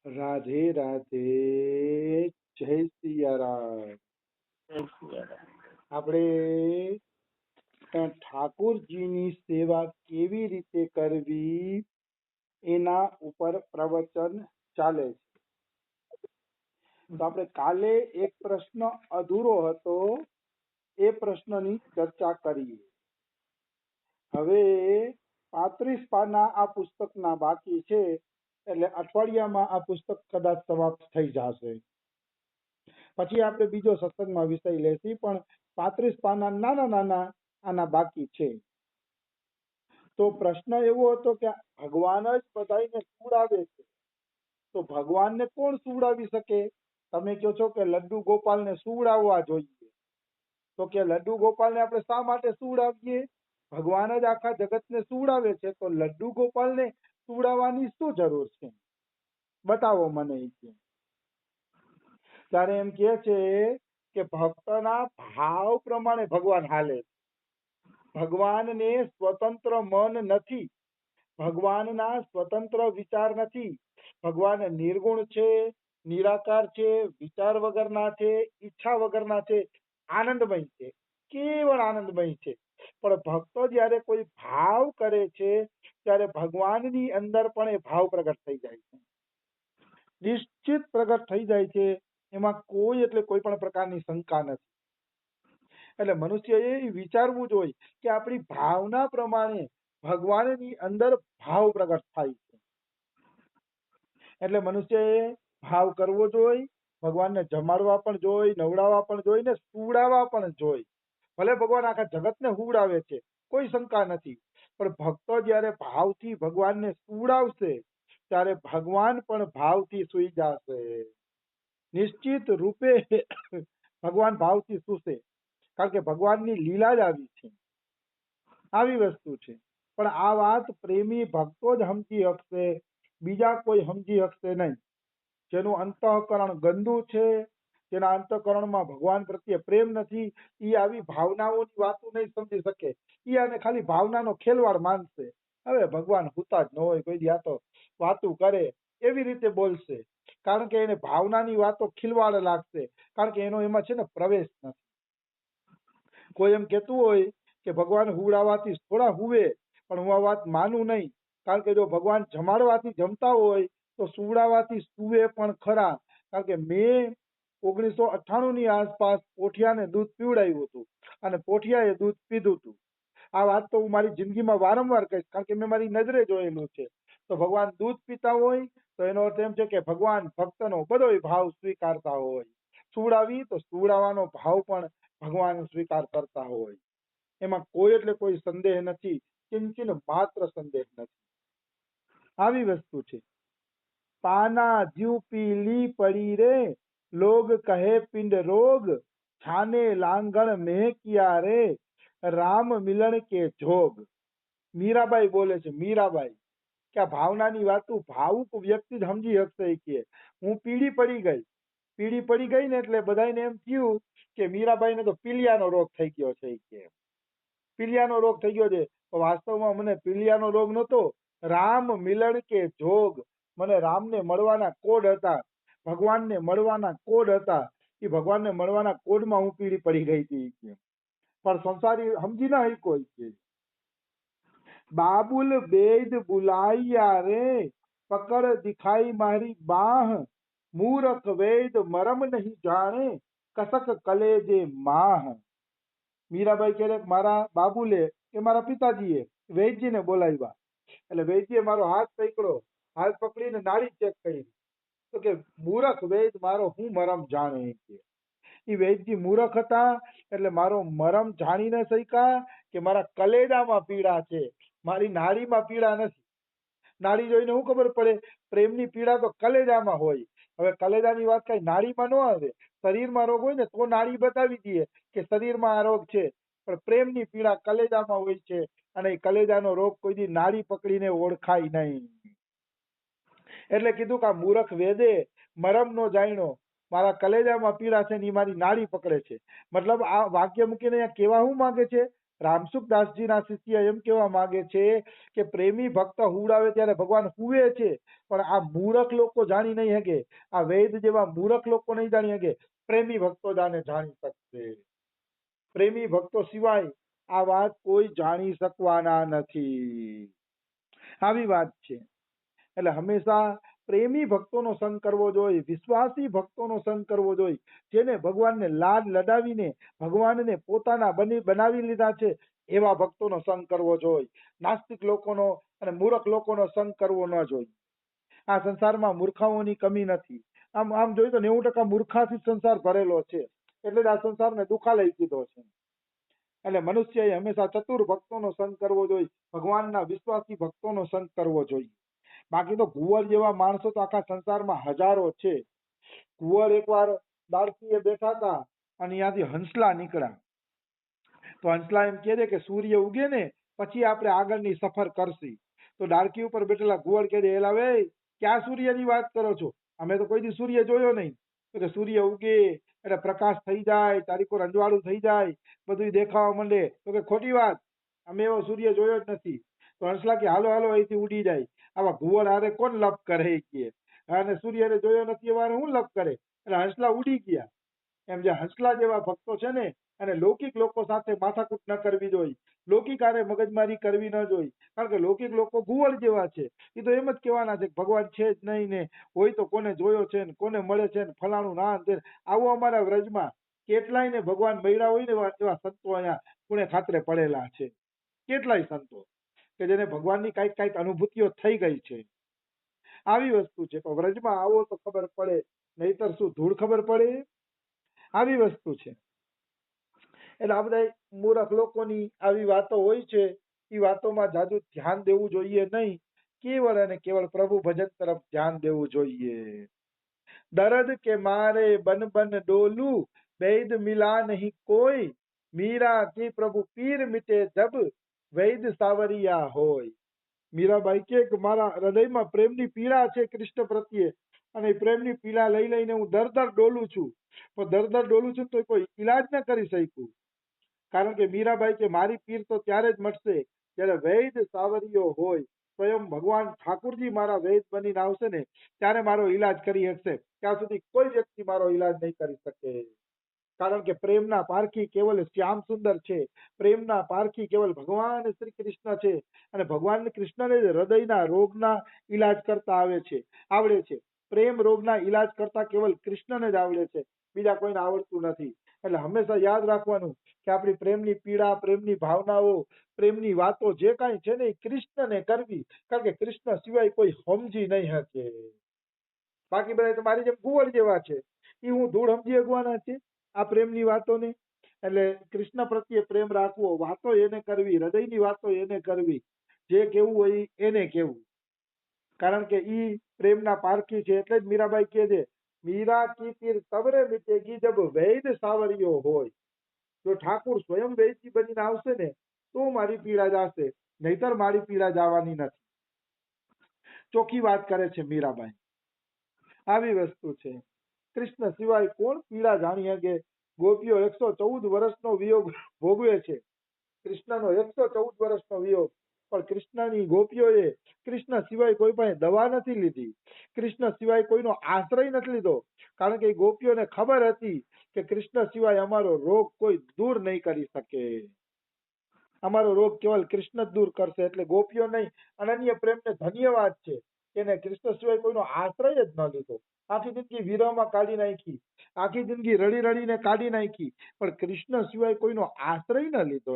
રાધે રાધે. જય સિયારામ. આપણે ઠાકોરજીની સેવા કેવી રીતે કરવી એના ઉપર પ્રવચન ચાલે છે. તો આપણે કાલે એક પ્રશ્ન અધૂરો હતો, એ પ્રશ્નની ચર્ચા કરીએ. હવે 35 પાના આ પુસ્તકના બાકી છે, એટલે અઠવાડિયામાં આ પુસ્તક કદાચ સમાપ્ત થઈ જશે. પછી આપણે બીજો સત્સંગમાં વિષય લેશી, પણ 35 પાના નાના નાના આના બાકી છે. તો પ્રશ્ન એવો હતો કે ભગવાન જ બધાને સુવડાવે છે, તો ભગવાનને કોણ સુવડાવી શકે? તમે કહો છો કે લડ્ડુ ગોપાલને સુવડાવવા જોઈએ. તો કે લડ્ડુ ગોપાલને આપણે શા માટે સુવડાવીએ? ભગવાન જ આખા જગતને સુવડાવે છે, તો લડ્ડુ ગોપાલને સુવડાવવાની શું જરૂર છે? બતાવો મને. ત્યારે એમ કે છે કે ભક્તના ભાવ પ્રમાણે ભગવાન હાલે. ભગવાનને સ્વતંત્ર મન નથી, ભગવાનના સ્વતંત્ર વિચાર નથી. ભગવાન નિર્ગુણ છે, નિરાકાર છે, વિચાર વગરના છે, ઈચ્છા વગરના છે, આનંદમય છે, કેવળ આનંદમય છે. પણ ભક્તો જ્યારે કોઈ ભાવ કરે છે ત્યારે ભગવાનની અંદર પણ એ ભાવ પ્રગટ થઈ જાય છે, નિશ્ચિત પ્રગટ થઈ જાય છે. એમાં કોઈ એટલે કોઈ પણ પ્રકારની શંકા નથી. એટલે મનુષ્યએ વિચારવું જોઈએ કે આપણી ભાવના પ્રમાણે ભગવાનની અંદર ભાવ પ્રગટ થાય છે. એટલે મનુષ્યએ ભાવ કરવો જોઈએ, ભગવાનને જમાડવા પણ જોઈએ, નવડાવવા પણ જોઈએ ને સુવડાવવા પણ જોઈએ. ભલે ભગવાન આખા જગતને હુવડાવે છે, કોઈ શંકા નથી, પણ ભક્તો જ્યારે ભાવથી ભગવાનને સુવડાવશે ત્યારે ભગવાન પણ ભાવથી સૂઈ જશે. નિશ્ચિત રૂપે ભગવાન ભાવથી સૂશે, કારણ કે ભગવાનની લીલા જ આવી છે, આવી વસ્તુ છે. પણ આ વાત પ્રેમી ભક્તો જ સમજી શકશે, બીજા કોઈ સમજી શકશે નહીં. જેનું અંતઃકરણ ગંદુ છે, જેના અંતઃકરણમાં ભગવાન પ્રત્યે પ્રેમ નથી, એ આવી ભાવનાઓની વાતો નહીં સમજી શકે. એ આને ખાલી ભાવનાનો ખેલવાડ માનશે. હવે ભગવાન હુતા જ ન હોય, કોઈ દી તો વાતું કરે એવી રીતે બોલશે, કારણ કે એને ભાવનાની વાતો ખીલવાડ લાગશે, કારણ કે એનો એમાં છે ને પ્રવેશ નથી. કોઈ એમ કહેતું હોય કે ભગવાન હુવડાવવાથી થોડા હુવે, પણ હું આ વાત માનું નહીં. કારણ કે જો ભગવાન જમાડવાથી જમતા હોય તો સુવડાવવાથી સુવે પણ ખરા. કારણ કે મેં 1998 ની આસપાસ પોઠિયાને દૂધ પીવડાવ્યું હતું અને પોઠિયાએ દૂધ પીધું હતું. આ વાત તો હું મારી જિંદગીમાં વારંવાર કહીશ, કારણ કે મેં મારી નજરે જોયેલું છે. તો ભગવાન દૂધ પીતા હોય તો એનો અર્થ એમ છે કે ભગવાન ભક્તનો બધોય ભાવ સ્વીકારતા હોય. સુવડાવી તો સુવડાવવાનો ભાવ પણ ભગવાન સ્વીકાર કરતા હોય. એમાં કોઈ એટલે કોઈ સંદેહ નથી, કિંચિન માત્ર સંદેહ નથી. આવી વસ્તુ છે. પાના જ્યુ પીલી પડી રે, લોગ કહે પિંડ રોગ, છાને લાંગણ મેં કિયા રે, રામ મિલન કે જોગ. મીરાબાઈ બોલે છે, મીરાબાઈ, કે આ ભાવનાની વાતો ભાવુક વ્યક્તિ જ સમજી શકશે. કે હું પીળી પડી ગઈ, પીળી પડી ગઈ ને એટલે બધાને એમ થયું કે મીરાબાઈને તો પીલિયાનો રોગ થઈ ગયો છે. કે પીલિયાનો રોગ થઈ ગયો છે, વાસ્તવમાં મને પીલિયાનો રોગ નહોતો, રામ મિલન કે જોગ, મને રામને મળવાના કોડ હતા, ભગવાનને મળવાના કોડ હતા. એ ભગવાનને મળવાના કોડમાં હું પીળી પડી ગઈ હતી. પણ સંસારી સમજી ના કોઈ કે બાબુલ બેદ બુલાઈયા રે, પકડ દિખાઈ મારી બાહ, મૂરખ વેદ મરમ નહીં જાણે, કસક કલેજે માહ. મીરાબાઈ કહે મારા બાબુલે કે મારા પિતાજીએ વૈદ્યને બોલાવ્યા, એટલે વૈદ્યએ મારો હાથ પકડ્યો, હાથ પકડીને નાડી ચેક કરી. તો કે મૂરખ વૈદ મારો હું મરમ જાણે. કે એ વૈદ્ય મૂરખ હતા, એટલે મારો મરમ જાણી ન શક્યા કે મારા કલેજામાં પીડા છે, મારી નાડીમાં પીડા નથી. નાડી જોઈને શું ખબર પડે? પ્રેમની પીડા તો કલેજામાં હોય. હવે કલેજાની વાત કઈ નાડીમાં ન આવે. શરીરમાં રોગ હોય ને તો નાડી બતાવી દઈએ કે શરીરમાં આ રોગ છે, પણ પ્રેમની પીડા કલેજામાં હોય છે, અને એ કલેજાનો રોગ કોઈ દી નાડી પકડીને ઓળખાય નહીં. એટલે કીધું કે આ મૂરખ વેદે મરમ નો જાણ્યો, મારા કલેજામાં પીડા છે ને એ મારી નાડી પકડે છે. મતલબ આ વાક્ય મૂકીને અહીંયા કેવા શું માંગે છે? રામસુખદાસજીના શિષ્ય એમ કહેવા માંગે છે કે પ્રેમી ભક્ત હુવડાવે ત્યારે ભગવાન હુવે છે, પણ આ મૂરખ લોકો જાણી નહીં શકે, આ વેદ જેવા મૂરખ લોકો નહીં જાણી શકે, પ્રેમી ભક્તો જાણી શકશે. પ્રેમી ભક્તો સિવાય આ વાત કોઈ જાણી શકવાના નથી. આવી વાત છે. એટલે હંમેશા પ્રેમી ભક્તોનો સંગ કરવો જોઈએ, વિશ્વાસી ભક્તોનો સંગ કરવો જોઈએ, જેને ભગવાનને લાડ લડાવીને ભગવાનને પોતાના બનાવી લીધા છે એવા ભક્તોનો સંગ કરવો જોઈએ. નાસ્તિક લોકોનો અને મૂર્ખ લોકોનો સંગ કરવો ન જોઈએ. આ સંસારમાં મૂર્ખાઓની કમી નથી. આમ જોઈએ તો 90% મૂર્ખાથી સંસાર ભરેલો છે, એટલે જ આ સંસારને દુખાલય કીધો છે. એટલે મનુષ્યએ હંમેશા ચતુર ભક્તોનો સંગ કરવો જોઈએ, ભગવાનના વિશ્વાસી ભક્તોનો સંગ કરવો જોઈએ. બાકી તો કુંવર જેવા માણસો તો આખા સંસારમાં હજારો છે. કુંવર એકવાર દાળસીએ બેઠા હતા અને ત્યાંથી હંસલા નીકળ્યા. તો હંસલા એમ કહે છે કે સૂર્ય ઉગે ને પછી આપણે આગળની સફર કરશી. તો ડાળકી ઉપર બેઠેલા કુંવર કહે છે, એલા ભાઈ ક્યાં સૂર્યની વાત કરો છો? અમે તો કોઈ દી સૂર્ય જોયો નહીં. તો કે સૂર્ય ઉગે એટલે પ્રકાશ થઈ જાય, તારીખો રંજવાળું થઈ જાય, બધું દેખાવા માંડે. તો કે ખોટી વાત, અમે એવો સૂર્ય જોયો જ નથી. તો હંસલા કે હાલો હાલો અહીંથી ઉડી જાય. આવા કુંવર હારે કોણ લપ કરે કે, અને સૂર્યને જોયો નથી એવા હું લપ કરે. એટલે હંસલા ઉડી ગયા. એમ જે હંસલા જેવા ભક્તો છે ને, અને લૌકિક લોકો સાથે માથાકૂટ ન કરવી જોઈએ, લૌકિક હારે મગજમારી કરવી ન જોઈએ. કારણ કે લૌકિક લોકો કુંવર જેવા છે, એ તો એમ જ કહેવાના છે કે ભગવાન છે જ નહીં ને, હોય તો કોને જોયો છે ને કોને મળે છે ને ફલાણું ના છે. આવું અમારા વ્રજમાં કેટલાય ને ભગવાન મળ્યા હોય ને એવા સંતો અહીંયા પુણે ખાતરે પડેલા છે. કેટલાય સંતો કે જેને ભગવાનની કઈક અનુભૂતિઓ થઈ ગઈ છે. આવી વસ્તુ છે. તો વ્રજમાં આવો તો ખબર પડે, નહીતર શું ધૂળ ખબર પડે? આવી વસ્તુ છે. એટલે આ બધા મૂર્ખ લોકોની આવી વાતો હોય છે, એ વાતોમાં જાજુ ધ્યાન દેવું જોઈએ નહીં. કેવળ અને કેવળ પ્રભુ ભજન તરફ ધ્યાન દેવું જોઈએ. દર્દ કે મારે બન બન ડોલું, વૈદ મિલા નહીં કોઈ, મીરા કી પ્રભુ પીર મિટે જબ, વૈદ સાવરિયા હોય. મીરાબાઈ કે મારા હૃદયમાં પ્રેમની પીડા છે કૃષ્ણ પ્રત્યે, અને એ પ્રેમની પીડા લઈ લઈને હું દર ડોલું છું, પણ દર ડોલું છું તો કોઈ ઈલાજ ન કરી શકું. કારણ કે મીરાબાઈ કે મારી પીર તો ત્યારે જ મટશે જ્યારે વૈદ સાવરિયો હોય, સ્વયં ભગવાન ઠાકુરજી મારા વૈદ બનીને આવશે ને ત્યારે મારો ઈલાજ કરી શકશે. ત્યાં સુધી કોઈ વ્યક્તિ મારો ઈલાજ નહીં કરી શકે. કારણ કે પ્રેમના પારખી કેવલ શ્યામ સુંદર છે, પ્રેમના પારખી કેવલ ભગવાન શ્રી કૃષ્ણ છે, અને ભગવાન કૃષ્ણને હૃદયના રોગના ઈલાજ કરતા આવડે છે. પ્રેમ રોગના ઈલાજ કરતા કેવલ કૃષ્ણને જ આવડે છે, બીજા કોઈને આવડતું નથી. એટલે હંમેશા યાદ રાખવાનું કે આપણી પ્રેમની પીડા, પ્રેમની ભાવનાઓ, પ્રેમની વાતો જે કાંઈ છે ને એ કૃષ્ણને કરવી. કારણ કે કૃષ્ણ સિવાય કોઈ સમજી નહીં શકે. બાકી બધા તમારી જેમ કુંવર જેવા છે, એ હું ધૂળ સમજી શકવાના છે આ પ્રેમની વાતોને? એટલે કૃષ્ણ પ્રત્યે પ્રેમ રાખવો, વાતો એને કરવી, હૃદયની વાતો એને કરવી, જે કેવું હોય એને કેવું. કારણ કે ઈ પ્રેમના પારખી છે. એટલે જ મીરાબાઈ કહે છે, મીરા કી પીર તબરે મિટેગી જબ વૈદ સાવરિયો હોય. જો ઠાકુર સ્વયં વૈદજી બનીને આવશે ને તો મારી પીડા જશે, નહીતર મારી પીડા જવાની નથી. ચોખ્ખી વાત કરે છે મીરાબાઈ. આવી વસ્તુ છે. કૃષ્ણ સિવાય કોણ પીડા જાણી શકે? ગોપીઓ 114 વર્ષનો વિયોગ ભોગવે છે. કૃષ્ણનો 114 વર્ષનો વિયોગ, પણ કૃષ્ણની ગોપીઓએ કૃષ્ણ સિવાય કોઈ પાસે દવા નથી લીધી, કૃષ્ણ સિવાય કોઈનો આશ્રય નથી લીધો. કારણ કે ગોપીઓને ખબર હતી કે કૃષ્ણ સિવાય અમારો રોગ કોઈ દૂર નહીં કરી શકે. અમારો રોગ કેવલ કૃષ્ણ જ દૂર કરશે. એટલે ગોપીઓ નહીં, અનન્ય પ્રેમને ધન્યવાદ છે. એને કૃષ્ણ સિવાય કોઈનો આશ્રય જ ન લીધો. આખી જિંદગી વિરહમાં કાઢી નાખી, આખી જિંદગી રડી રડીને કાઢી નાખી, પણ કૃષ્ણ સિવાય કોઈનો આશ્રય ન લીધો.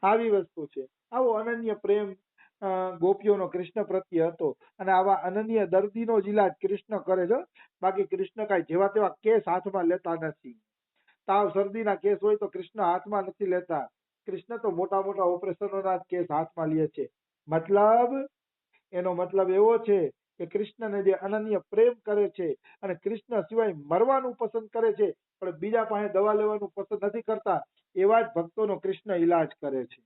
આવી વસ્તુ છે. આવો અનન્ય પ્રેમ ગોપીઓનો કૃષ્ણ પ્રત્યે હતો, અને આવા અનન્ય દર્દીનો જ ઈલાજ કૃષ્ણ કરે છે. બાકી કૃષ્ણ કાંઈ જેવા તેવા કેસ હાથમાં લેતા નથી. તાવ શરદીના કેસ હોય તો કૃષ્ણ હાથમાં નથી લેતા. કૃષ્ણ તો મોટા મોટા ઓપરેશનોના કેસ હાથમાં લે છે. મતલબ એનો મતલબ એવો છે કે કૃષ્ણને જે અનન્ય પ્રેમ કરે છે અને કૃષ્ણ સિવાય મરવાનું પસંદ કરે છે, પણ બીજા પાસે દવા લેવાનું પસંદ નથી કરતા, એવા જ ભક્તોનો કૃષ્ણ ઈલાજ કરે છે.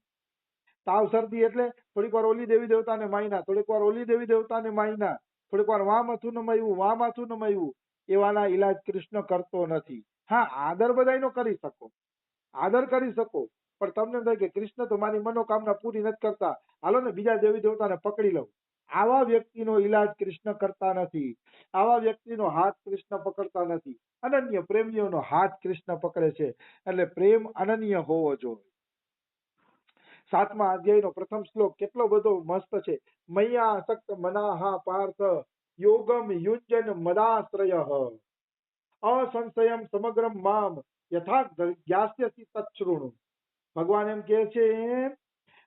તાવ શરદી એટલે થોડીક વાર ઓલી દેવી દેવતાને માયના, થોડીક વાર ઓલી દેવી દેવતાને માયના, થોડીક વાર વા માથું નમાયું, વા માથું નમાયું, એવાના ઈલાજ કૃષ્ણ કરતો નથી. હા, આદર બધાયનો કરી શકો, આદર કરી શકો, પણ તમને એમ થાય કે કૃષ્ણ તો મારી મનોકામના પૂરી નથી કરતા, હાલો ને બીજા દેવી દેવતાને પકડી લઉં. આવા વ્યક્તિનો ઈલાજ કૃષ્ણ કરતા નથી. આવા વ્યક્તિનો હાથ કૃષ્ણ પકડતા નથી. અનન્ય પ્રેમીઓનો હાથ કૃષ્ણ પકડે છે. એટલે પ્રેમ અનન્ય હોવો જોઈએ. 7મા અધ્યાયનો પ્રથમ શ્લોક કેટલો બધો મસ્ત છે. મૈયા આસક્ત મનાહા પાર્થ યોગમ યુંજન મદાશ્રયઃ અસંશયમ સમગ્રમ મામ યથા જ્ઞાસ્યસી તચ્છૃણુ. ભગવાન એમ કહે છે,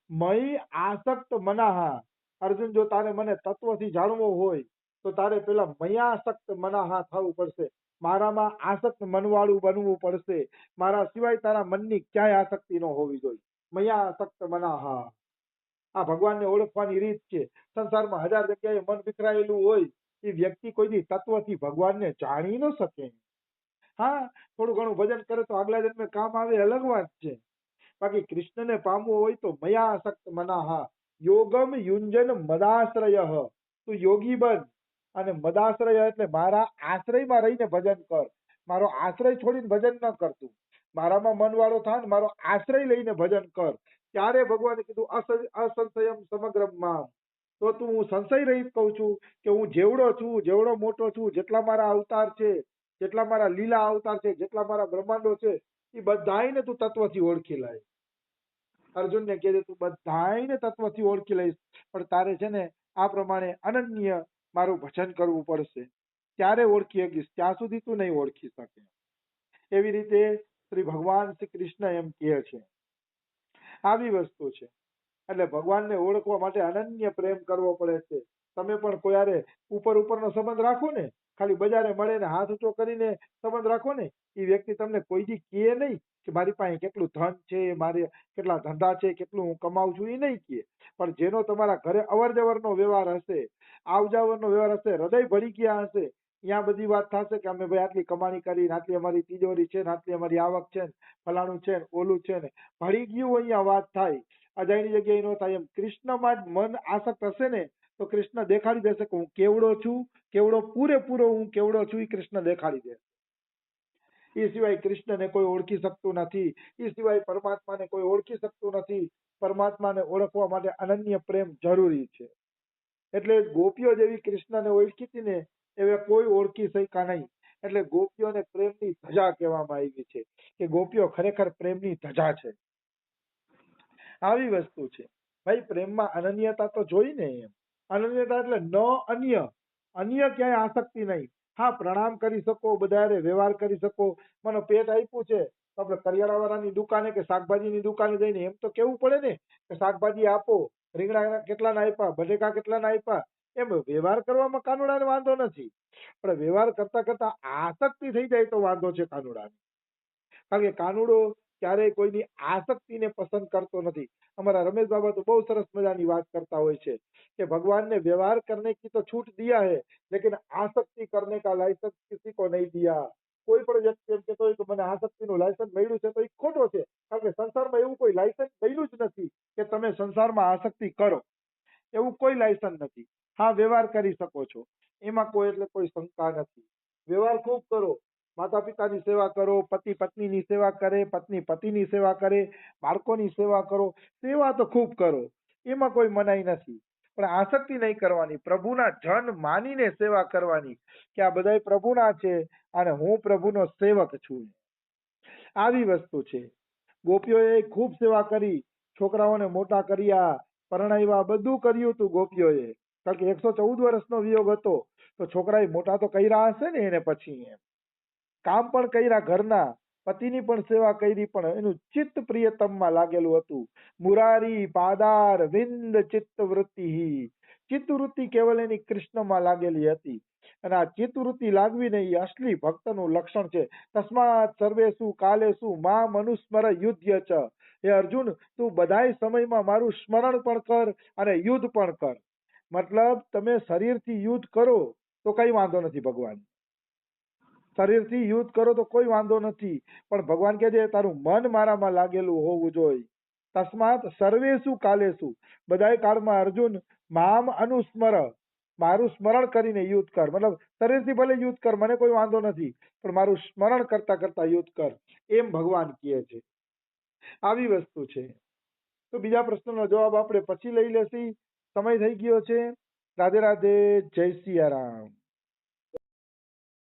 મય આસક્ત મનાહા, અર્જુન જો તારે મને તત્વથી જાણવો હોય તો તારે પેલા મયાસક્ત મનાહા થવું પડશે. મારામાં આસક્ત મનવાળું બનવું પડશે. મારા સિવાય તારા મનની ક્યાંય આસક્તિ ન હોવી જોઈએ. મયાસક્ત મનાહા, આ ભગવાનને ઓળખવાની રીત છે. સંસારમાં 1000 જગ્યાએ મન વિખરાયેલું હોય, એ વ્યક્તિ કોઈ દી તત્વથી ભગવાનને જાણી ન શકે. હા, થોડું ઘણું ભજન કરે તો આગલા જન્મે કામ આવે, અલગ વાત છે. બાકી કૃષ્ણને પામવું હોય તો મયાસક્ત મનાહા યોગમ યુંજન મદાશ્રય. તું યોગી બન અને મદાશ્રય એટલે મારા આશ્રયમાં રહીને ભજન કર. મારો આશ્રય છોડીને ભજન ન કરતું. મારામાં મનવાળો થાય ને મારો આશ્રય લઈને ભજન કર. ત્યારે ભગવાને કીધું અસંશયમ સમગ્રમાં. તો તું હું સંશય રહિત કહું છું કે હું જેવડો છું, જેવડો મોટો છું, જેટલા મારા અવતાર છે, જેટલા મારા લીલા અવતાર છે, જેટલા મારા બ્રહ્માંડો છે, એ બધાયને તું તત્વથી ઓળખી લાય. અર્જુનને કહે છે તું બધાયને તત્વથી ઓળખી લઈશ, પણ તારે છે ને આ પ્રમાણે અનન્ય મારું ભજન કરવું પડશે. ત્યારે ઓળખી શકીશ, ત્યાં સુધી તું નહીં ઓળખી શકે. એવી રીતે શ્રી ભગવાન શ્રી કૃષ્ણ એમ કહે છે. આવી વસ્તુ છે. એટલે ભગવાનને ઓળખવા માટે અનન્ય પ્રેમ કરવો પડે છે. તમે પણ કોઈ હારે ઉપર ઉપરનો સંબંધ રાખો ને, ખાલી બજારે મળે ને હાથ ઊંચો કરીને સંબંધ રાખો ને, એ વ્યક્તિ તમને કોઈ દી કહે નહીં કે મારી પાસે કેટલું ધન છે, મારે કેટલા ધંધા છે, કેટલું હું કમાઉં છું, એ નહીં કહે. પણ જેનો તમારા ઘરે અવર જવરનો વ્યવહાર હશે, આવ જાવરનો વ્યવહાર હશે, હૃદય ભળી ગયા હશે, ત્યાં બધી વાત થશે કે અમે ભાઈ આટલી કમાણી કરી, આટલી અમારી તિજોરી છે, આટલી અમારી આવક છે, ફલાણું છે, ઓલું છે, ને ભળી ગયું અહીંયા વાત થાય. અજાણી જગ્યાએ ન થાય. એમ કૃષ્ણમાં જ મન આસક્ત હશે ને તો કૃષ્ણ દેખાડી દેશે કે હું કેવડો છું, કેવડો પૂરેપૂરો હું કેવડો છું, એ કૃષ્ણ દેખાડી દેશે. એ સિવાય કૃષ્ણને કોઈ ઓળખી શકતું નથી. એ સિવાય પરમાત્માને કોઈ ઓળખી શકતું નથી. પરમાત્માને ઓળખવા માટે અનન્ય પ્રેમ જરૂરી છે. એટલે ગોપીઓ જેવી કૃષ્ણને ઓળખી હતી ને એવા કોઈ ઓળખી શક્યા નહીં. એટલે ગોપીઓને પ્રેમની ધજા કહેવામાં આવી છે કે ગોપીઓ ખરેખર પ્રેમની ધજા છે. આવી વસ્તુ છે. ભાઈ પ્રેમમાં અનન્યતા તો જોઈ ને. એમ અનન્યતા એટલે ન અન્ય, અન્ય ક્યાંય આસક્તિ નહીં. હા, પ્રણામ કરી શકો, બધા વ્યવહાર કરી શકો. મને પેટ આપ્યું છે તો આપણે કરિયાણાવાળાની દુકાને કે શાકભાજીની દુકાને જઈને એમ તો કેવું પડે ને કે શાકભાજી આપો, રીંગણા કેટલાના આપ્યા, બટેકા કેટલાના આપ્યા. એમ વ્યવહાર કરવામાં કાનુડાને વાંધો નથી, પણ વ્યવહાર કરતા કરતા આસક્તિ થઈ જાય તો વાંધો છે કાનુડાને. કારણ કે કાનુડો ક્યારેય કોઈની આસક્તિને પસંદ કરતો નથી. અમારા રમેશ બાબા તો બહુ સરસ મજાની વાત કરતા હોય છે કે ભગवान ने व्यवहार करने की तो छूट दिया है, लेकिन आसक्ति करने का लाइसेंस किसी को नहीं दिया. કોઈ પણ વ્યક્તિ એમ કહેતો હોય કે મને આસક્તિનું લાયસન્સ મળ્યું છે તો એ ખોટો છે. કારણ કે સંસારમાં એવું કોઈ લાયસન્સ મળ્યું જ નથી કે તમે સંસારમાં આસક્તિ કરો. એવું કોઈ લાયસન્સ નથી. હા, વ્યવહાર કરી શકો છો, એમાં કોઈ એટલે કોઈ શંકા નથી. વ્યવહાર ખૂબ કરો, માતા પિતાની સેવા કરો, પતિ પત્નીની સેવા કરે, પત્ની પતિની સેવા કરે, બાળકોની સેવા કરો, સેવા તો ખૂબ કરો, એમાં કોઈ મનાઈ નથી. પણ આસક્તિ નહીં કરવાની. પ્રભુના જન માનીને સેવા કરવાની કે આ બધા પ્રભુના છે અને હું પ્રભુનો સેવક છું. આવી વસ્તુ છે. ગોપીઓએ ખૂબ સેવા કરી, છોકરાઓને મોટા કર્યા, પરણાવ્યા, બધું કર્યું હતું ગોપીઓએ. કારણ કે 114 વર્ષનો વિયોગ હતો તો છોકરાએ મોટા તો કર્યા હશે ને એને પછી. એમ કામ પણ કર્યા ઘરના, પતિની પણ સેવા કરી, પણ એનું ચિત્ત પ્રિયતમમાં લાગેલું હતું. મુરારી પાદાર વિંદ ચિત્ત વૃત્તિ, ચિત્તવૃત્તિ કેવલ એની કૃષ્ણમાં લાગેલી હતી. અને આ ચિત્તવૃત્તિ લાગવી ને એ અસલી ભક્તનું લક્ષણ છે. તસ્માત સર્વેસુ કાલેસુ મામ અનુસ્મર યુધ્ય ચ. હે અર્જુન, તું બધાય સમયમાં મારું સ્મરણ પણ કર અને યુદ્ધ પણ કર. મતલબ તમે શરીરથી યુદ્ધ કરો તો કઈ વાંધો નથી. ભગવાન શરીરથી યુદ્ધ કરો તો કોઈ વાંધો નથી, પણ ભગવાન કહે છે તારું મન મારામાં લાગેલું હોવું જોઈએ. તસ્માત સર્વેસુ કાલેસુ, બધાય કાળમાં અર્જુન મામ અનુસ્મર, મારું સ્મરણ કરીને યુદ્ધ કર. મતલબ શરીરથી ભલે યુદ્ધ કર, મને કોઈ વાંધો નથી, પણ મારું સ્મરણ કરતા કરતા યુદ્ધ કર, એમ ભગવાન કહે છે. આવી વસ્તુ છે. તો બીજા પ્રશ્નનો જવાબ આપણે પછી લઈ લેશી. સમય થઈ ગયો છે. રાધે રાધે. જય સિયારામ.